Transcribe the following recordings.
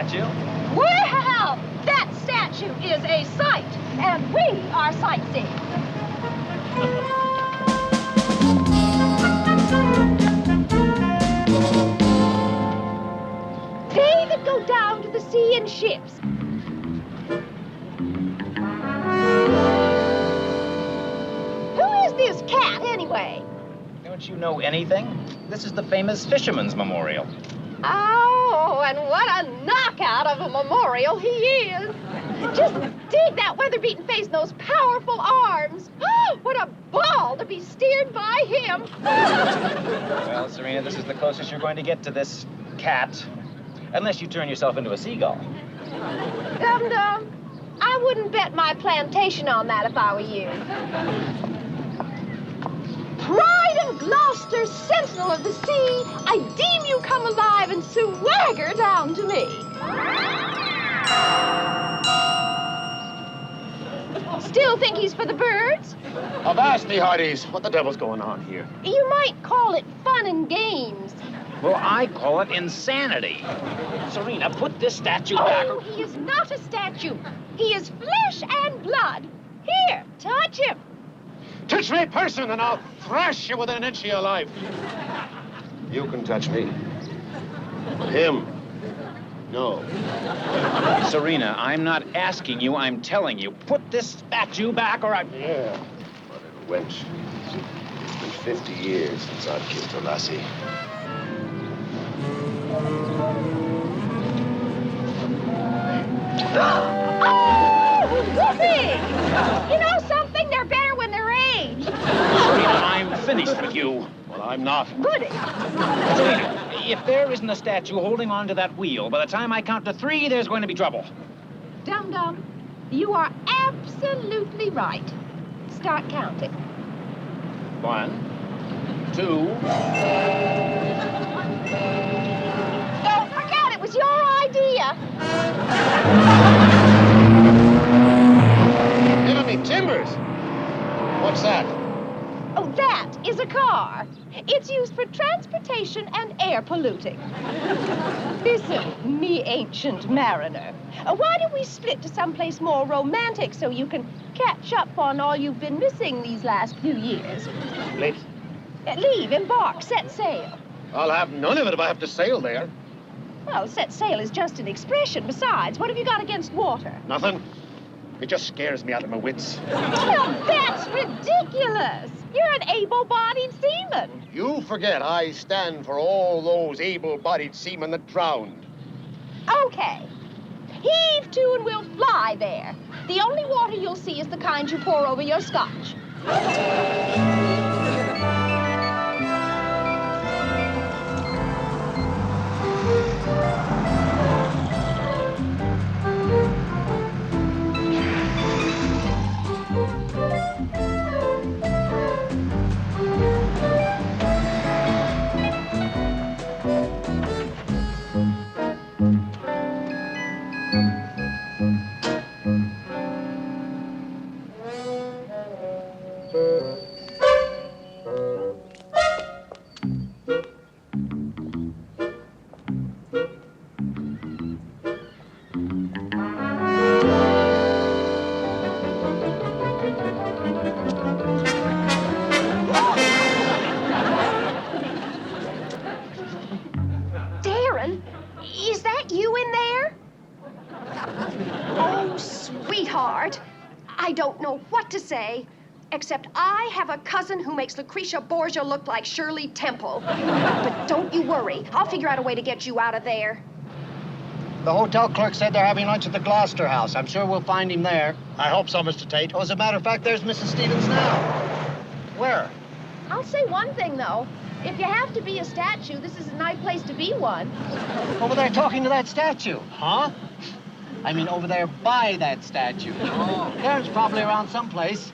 statue. Well, that statue is a sight, and we are sightseeing. They that go down to the sea in ships. Who is this cat, anyway? Don't you know anything? This is the famous Fisherman's Memorial. Oh, and what a knockout of a memorial he is. Just dig that weather-beaten face and those powerful arms. What a ball to be steered by him. Well, Serena, this is the closest you're going to get to this cat, unless you turn yourself into a seagull. Dum-dum, I wouldn't bet my plantation on that if I were you. Pride and Gloucester, sentinel of the sea, I deem you come alive and swagger down to me. Still think he's for the birds? Avast me, hearties. What the devil's going on here? You might call it fun and games. Well, I call it insanity. Serena, put this statue back. Oh, he is not a statue. He is flesh and blood. Here, touch him. Touch me, person, and I'll thrash you within an inch of your life. You can touch me. But him, no. Serena, I'm not asking you, I'm telling you. Put this statue back or I... Yeah, but wench. It's been 50 years since I've killed a lassie. Oh, whoopee! You know something? They're better when they're aged. Serena, I'm finished with you. Well, I'm not. Goody. Serena, if there isn't a statue holding on to that wheel, by the time I count to 3, there's going to be trouble. Dum-dum, you are absolutely right. Start counting. 1, 2. Don't forget, it was your idea. Giving me timbers. What's that? Oh, that is a car. It's used for transportation and air polluting. Listen, me ancient mariner. Why don't we split to someplace more romantic so you can catch up on all you've been missing these last few years? Split? Leave, embark, set sail. I'll have none of it if I have to sail there. Well, set sail is just an expression. Besides, what have you got against water? Nothing. It just scares me out of my wits. Well, that's ridiculous. You're an able-bodied seaman. You forget I stand for all those able-bodied seamen that drowned. Okay. Heave to and we'll fly there. The only water you'll see is the kind you pour over your scotch. Darrin, is that you in there? Oh, sweetheart. I don't know what to say, except I have a cousin who makes Lucretia Borgia look like Shirley Temple. But don't you worry. I'll figure out a way to get you out of there. The hotel clerk said they're having lunch at the Gloucester House. I'm sure we'll find him there. I hope so, Mr. Tate. Oh, as a matter of fact, there's Mrs. Stephens now. Where? I'll say one thing, though. If you have to be a statue, this is a nice place to be one. Over there talking to that statue. Huh? I mean, over there by that statue. Oh. Darren's probably around someplace.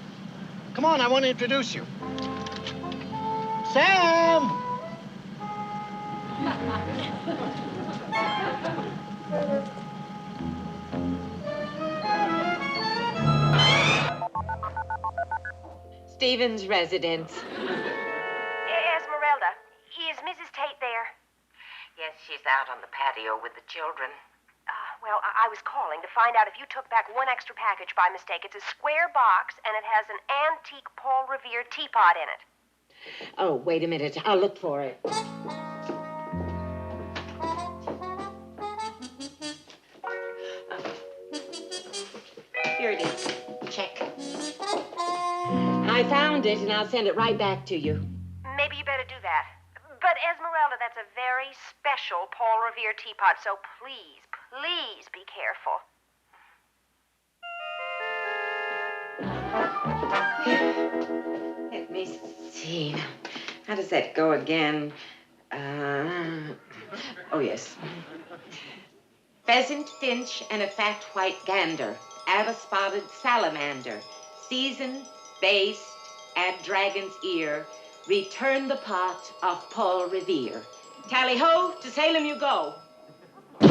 Come on, I want to introduce you. Sam! Stevens' residence. Esmeralda, is Mrs. Tate there? Yes, she's out on the patio with the children. Well, I was calling to find out if you took back one extra package by mistake. It's a square box, and it has an antique Paul Revere teapot in it. Oh, wait a minute. I'll look for it. Here it is. Check. I found it, and I'll send it right back to you. Maybe you better do that. But, Esmeralda, that's a very special Paul Revere teapot, so please, please be careful. Let me see. How does that go again? Oh, yes. Pheasant, finch, and a fat white gander. Add a spotted salamander. Season, baste, add dragon's ear. Return the pot of Paul Revere. Tally-ho, to Salem you go. Good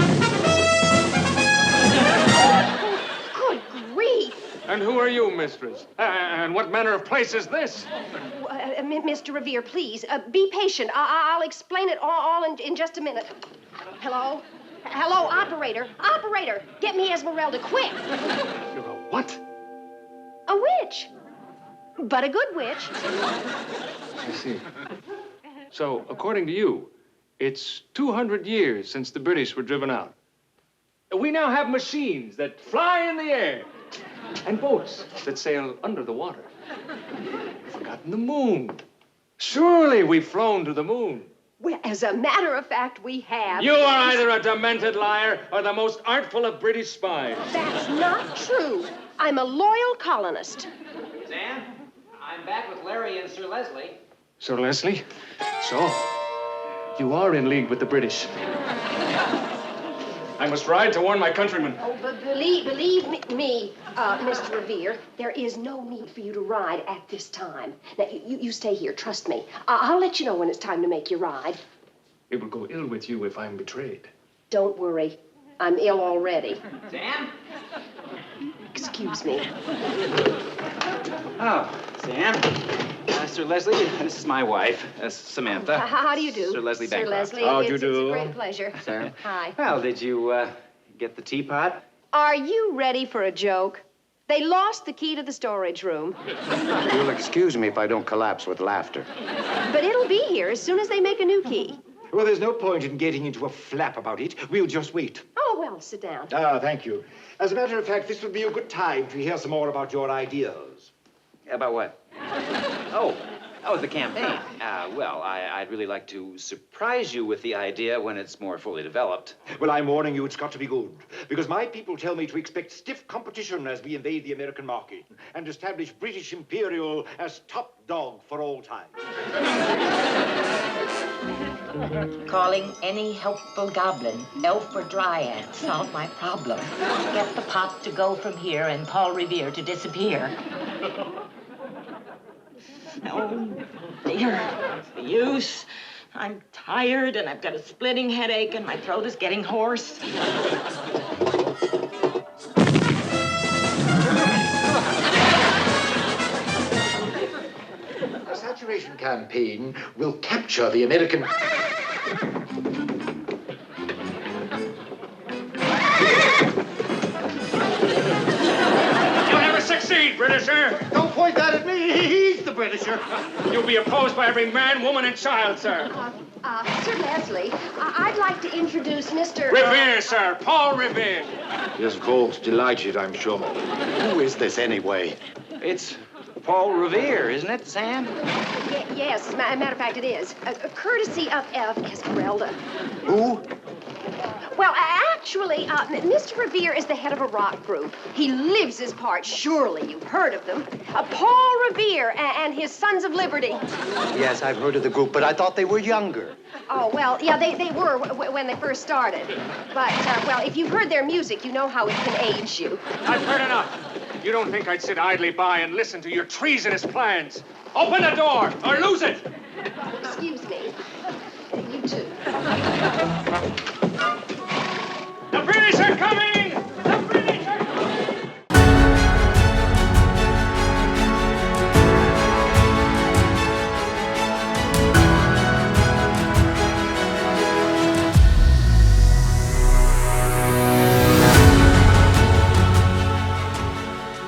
grief! And who are you, mistress? And what manner of place is this? Mr. Revere, please, be patient. I'll explain it all in just a minute. Hello? Hello, operator. Operator, get me Esmeralda, quick. You're a what? A witch. But a good witch. I see. So, according to you, it's 200 years since the British were driven out. We now have machines that fly in the air and boats that sail under the water. You've forgotten the moon. Surely we've flown to the moon. Well, as a matter of fact, we have. You are either a demented liar or the most artful of British spies. That's not true. I'm a loyal colonist. Sam, I'm back with Larry and Sir Leslie. Sir Leslie? So, you are in league with the British. I must ride to warn my countrymen. Oh, but believe me, Mr. Revere, there is no need for you to ride at this time. Now, you stay here, trust me. I'll let you know when it's time to make your ride. It will go ill with you if I'm betrayed. Don't worry. I'm ill already. Sam? Excuse me. Oh, Sam. Sir Leslie, this is my wife, Samantha. How do you do? Sir Leslie Sir Bancroft. Leslie, How do it's, you do? It's a great pleasure. Sir. Hi. Well, did you get the teapot? Are you ready for a joke? They lost the key to the storage room. You'll excuse me if I don't collapse with laughter. But it'll be here as soon as they make a new key. Well, there's no point in getting into a flap about it. We'll just wait. Oh, well, sit down. Ah, thank you. As a matter of fact, this would be a good time to hear some more about your ideas. About what? Oh, the campaign. Well, I'd really like to surprise you with the idea when it's more fully developed. Well, I'm warning you, it's got to be good. Because my people tell me to expect stiff competition as we invade the American market and establish British Imperial as top dog for all time. Calling any helpful goblin, elf or dryad, solve my problem. Get the pot to go from here and Paul Revere to disappear. Oh, dear. What's the use? I'm tired, and I've got a splitting headache, and my throat is getting hoarse. The saturation campaign will capture the American... Succeed, Britisher! Don't point that at me! He's the Britisher! You'll be opposed by every man, woman, and child, sir. Sir Leslie, I'd like to introduce Mr. Revere, sir. Paul Revere. Yes, of course. Delighted, I'm sure. Who is this, anyway? It's Paul Revere, isn't it, Sam? Yes, as a matter of fact, it is. Courtesy of Esmeralda. Who? Well, actually, Mr. Revere is the head of a rock group. He lives his part. Surely you've heard of them. Paul Revere and his Sons of Liberty. Yes, I've heard of the group, but I thought they were younger. Oh, well, yeah, they were when they first started. But, well, if you've heard their music, you know how it can age you. I've heard enough. You don't think I'd sit idly by and listen to your treasonous plans. Open the door or lose it. Excuse me. You too.